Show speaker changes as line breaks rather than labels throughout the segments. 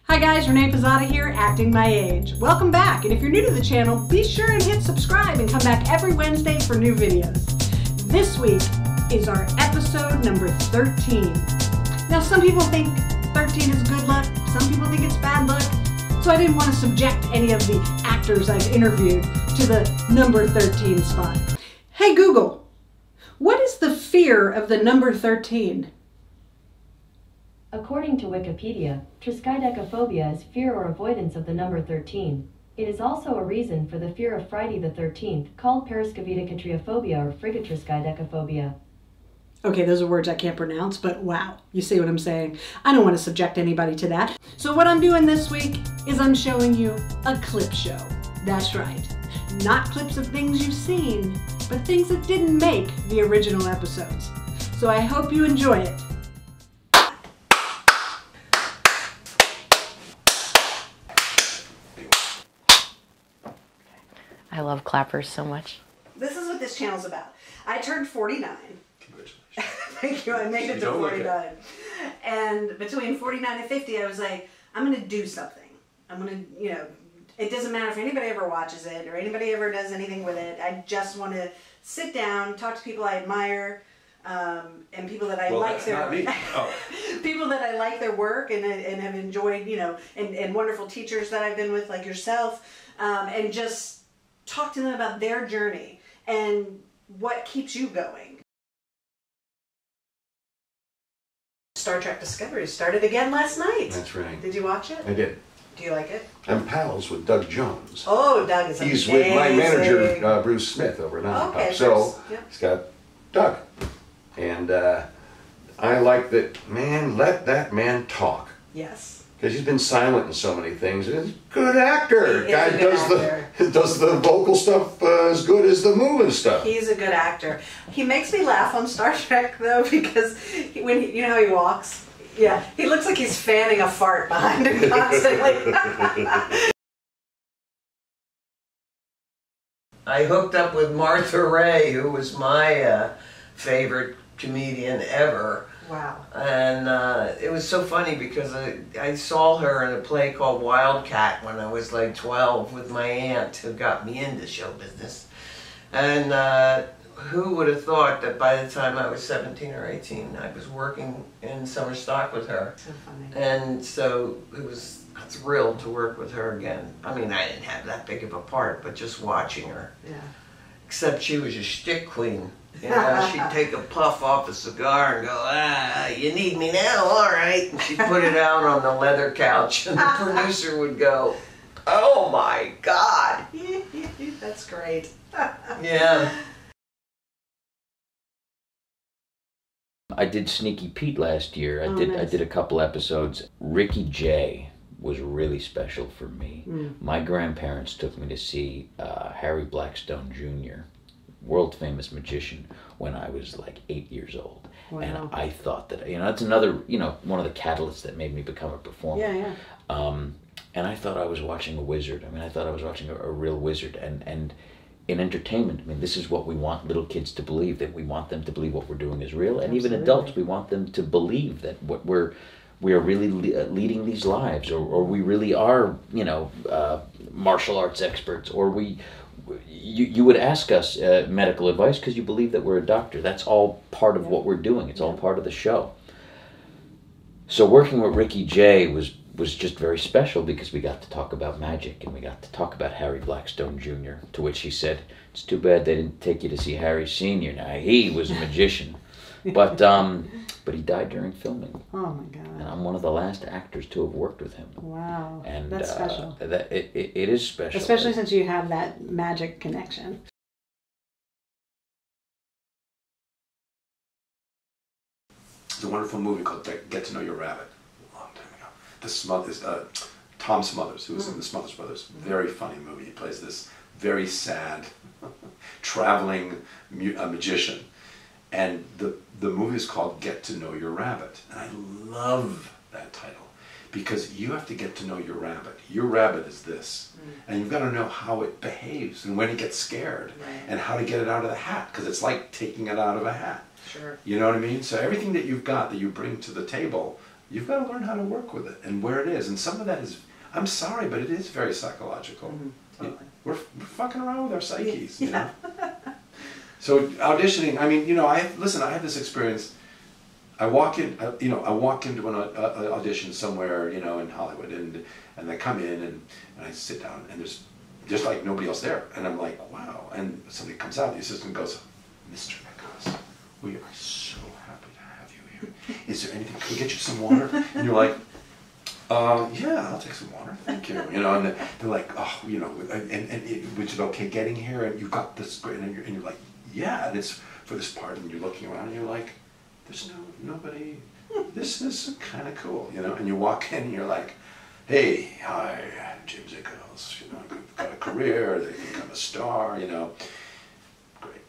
Hi guys, Renee Pizzata here, acting my age. Welcome back, and if you're new to the channel, be sure and hit subscribe and come back every Wednesday for new videos. This week is our episode number 13. Now some people think 13 is good luck, some people think it's bad luck, so I didn't want to subject any of the actors I've interviewed to the number 13 spot. Hey Google, what is the fear of the number 13?
According to Wikipedia, triskaidekaphobia is fear or avoidance of the number 13. It is also a reason for the fear of Friday the 13th, called paraskavidekatriophobia or frigatriskaidekaphobia. Okay, those are words I can't pronounce, but wow, you see what I'm saying. I don't want to subject anybody to that.
So what I'm doing this week is I'm showing you a clip show. That's right. Not clips of things you've seen, but things that didn't make the original episodes. So I hope you enjoy it.
I love clappers so much.
This is what this channel's about. I turned 49.
Congratulations.
Thank you, I made it to 49. And between 49 and 50, I was like, I'm going to do something. I'm going to, you know, it doesn't matter if anybody ever watches it or anybody ever does anything with it. I just want to sit down, talk to people I admire, and people that I like their people that I like their work and have enjoyed, you know, and wonderful teachers that I've been with, like yourself, and just talk to them about their journey and what keeps you going. Star Trek Discovery started again last night.
That's right.
Did you watch it?
I did.
Do you like it?
I'm pals with Doug Jones.
Oh, Doug is amazing.
He's with my manager, Bruce Smith, over at Unaired.
Okay,
so
yep.
He's got Doug. And I like that, man, let that man talk.
Yes.
Because he's been silent in so many things. He's a good actor.
He is
Guy
a good
does the vocal stuff as good as the moving stuff.
He's a good actor. He makes me laugh on Star Trek though, because you know how he walks? Yeah, he looks like he's fanning a fart behind him constantly.
I hooked up with Martha Ray, who was my favorite comedian ever.
Wow.
And it was so funny because I saw her in a play called Wildcat when I was like 12 with my aunt who got me into show business. And who would have thought that by the time I was 17 or 18 I was working in summer stock with her.
So funny.
And so it was thrilled to work with her again. I mean, I didn't have that big of a part, but just watching her.
Yeah.
Except she was a shtick queen. You know, she'd take a puff off a cigar and go, you need me now, all right. And she'd put it out on the leather couch, and the producer would go, oh my God.
That's great.
Yeah.
I did Sneaky Pete last year.
Nice.
I did a couple episodes. Ricky Jay was really special for me. My grandparents took me to see Harry Blackstone Jr., world famous magician, when I was like 8 years old.
Wow.
And I thought that, you know, that's another, you know, one of the catalysts that made me become a performer.
Yeah, yeah.
And I thought I was watching a wizard. I mean, I thought I was watching a real wizard. And in entertainment, I mean, this is what we want little kids to believe, that we want them to believe what we're doing is real. And even adults, we want them to believe that what we are really leading these lives, or we really are, you know, martial arts experts, or you would ask us medical advice because you believe that we're a doctor. That's all part of what we're doing. It's all part of the show. So working with Ricky Jay was just very special because we got to talk about magic and we got to talk about Harry Blackstone Jr., to which he said, it's too bad they didn't take you to see Harry Sr. Now, he was a magician. But he died during filming.
Oh my God.
And I'm one of the last actors to have worked with him.
Wow.
And
that's special.
It is special.
Especially since you have that magic connection.
There's a wonderful movie called Get to Know Your Rabbit, a long time ago. Tom Smothers, who was in the Smothers Brothers. Very funny movie. He plays this very sad, traveling magician. And the movie is called Get to Know Your Rabbit. And I love that title because you have to get to know your rabbit. Your rabbit is this. And you've got to know how it behaves and when it gets scared and how to get it out of the hat, because it's like taking it out of a hat.
Sure.
You know what I mean? So everything that you've got that you bring to the table you've got to learn how to work with it and where it is. And some of that is, I'm sorry, but it is very psychological.
Totally.
We're fucking around with our psyches, you know? So auditioning, I mean, you know, I have this experience. I walk into an audition somewhere, you know, in Hollywood, and I come in and I sit down, and there's just like nobody else there, and I'm like, wow. And somebody comes out, the assistant goes, Mr. Nicholas, we are so happy to have you here. Is there anything? Can we get you some water? And you're like, yeah, I'll take some water, thank you. You know, and they're like, oh, you know, and was it okay getting here? And you got this great, and you're like, yeah, and it's for this part, and you're looking around, and you're like, there's nobody. This is kind of cool, you know. And you walk in, and you're like, hey, hi, I'm James Nichols. You know, I've got a career. They become a star. You know, great.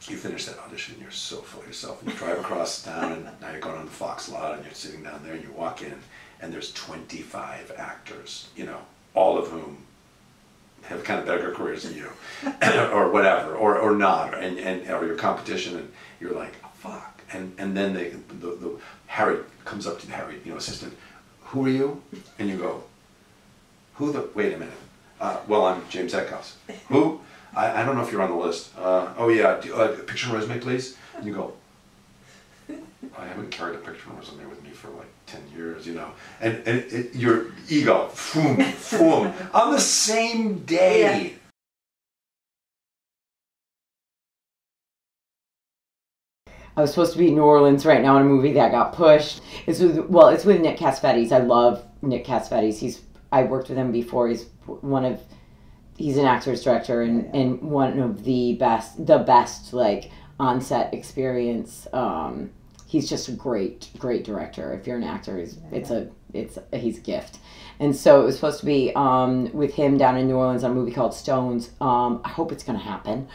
You finish that audition, you're so full of yourself, and you drive across town, and now you're going on the Fox lot, and you're sitting down there, and you walk in, and there's 25 actors, you know, all of whom have kind of better careers than you, or whatever, or not, or your competition, and you're like, fuck. And then the Harry comes up to the Harry, you know, assistant, who are you? And you go, wait a minute. Well, I'm James Eckhouse. Who? I don't know if you're on the list. Oh yeah, picture and resume, please. And you go, I haven't carried a picture and resume with me for like 10 years, you know. And your ego, boom, boom, on the same day. Yeah.
I was supposed to be in New Orleans right now in a movie that got pushed. It's with Nick Cassavetes. I love Nick Cassavetes. I worked with him before. He's an actor's director and one of the best like on-set experience. He's just a great director. If you're an actor, he's a gift. And so it was supposed to be with him down in New Orleans on a movie called Stones. I hope it's going to happen.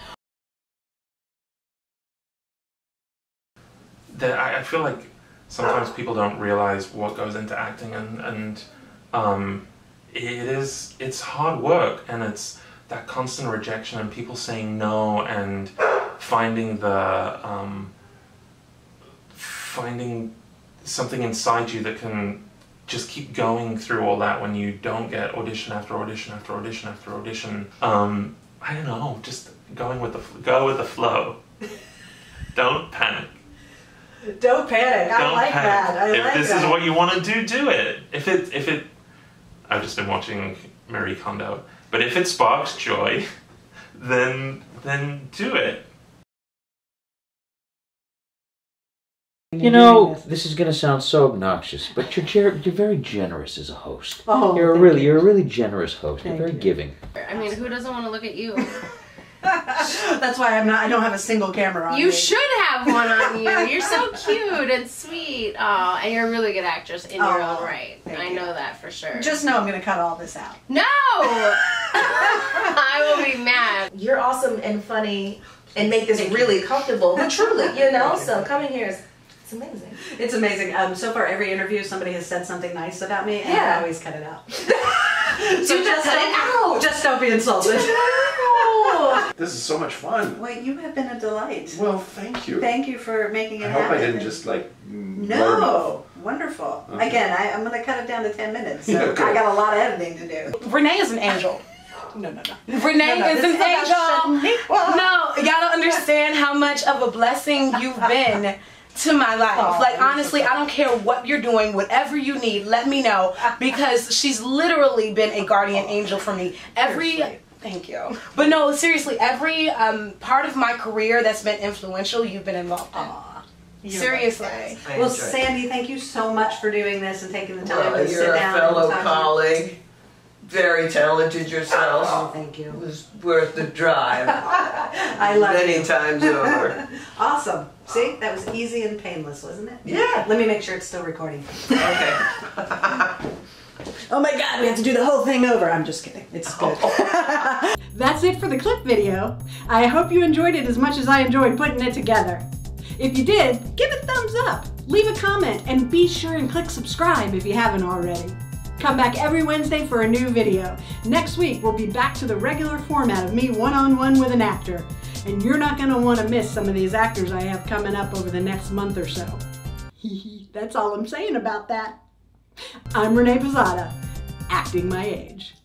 I feel like sometimes people don't realize what goes into acting, and it's hard work, and it's that constant rejection and people saying no, and finding something inside you that can just keep going through all that when you don't get audition after audition after audition after audition. I don't know, just go with the flow. Don't panic.
Don't panic. I like that.
If this is what you want to do, do it. If it, I've just been watching Marie Kondo, but if it sparks joy, then do it.
You know, this is going to sound so obnoxious, but you're very generous as a host.
Oh,
you're a really generous host. You're very giving.
I mean, who doesn't want to look at you?
That's why I don't have a single camera on
You
me.
should have one on you. You're so cute and sweet. Oh, and you're a really good actress in your own right. I know that for sure.
Just know I'm going to cut all this out.
No! I will be mad.
You're awesome and funny and make this really comfortable. But truly, you know, so coming here it's amazing.
It's amazing. So far, every interview, somebody has said something nice about me, and I always cut it out. So just cut it out. Just don't be insulted.
This is so much fun.
Well, you have been a delight.
Well, thank you.
Thank you for making it happen.
I hope I didn't just like
No, wonderful. Okay. Again, I'm going to cut it down to 10 minutes, so
yeah, okay.
I got a lot of editing to do.
Renee is an angel.
No.
Renee is an angel. No, y'all don't understand how much of a blessing you've been to my life. Like, honestly, I don't care what you're doing, whatever you need, let me know, because she's literally been a guardian angel for me. Thank you. But no, seriously, every part of my career that's been influential, you've been involved in. Seriously.
Well, Sandy, thank you so much for doing this and taking the time to sit down.
You're a fellow colleague. Very talented yourself.
Oh, thank you.
It was worth the drive.
I love
Many
you.
times over.
Awesome. See, that was easy and painless, wasn't it?
Yeah.
Let me make sure it's still recording.
Okay.
Oh my God, we have to do the whole thing over. I'm just kidding. It's good.
That's it for the clip video. I hope you enjoyed it as much as I enjoyed putting it together. If you did, give it a thumbs up, leave a comment, and be sure and click subscribe if you haven't already. Come back every Wednesday for a new video. Next week, we'll be back to the regular format of me one-on-one with an actor. And you're not going to want to miss some of these actors I have coming up over the next month or so. That's all I'm saying about that. I'm Renee Pizzata, acting my age.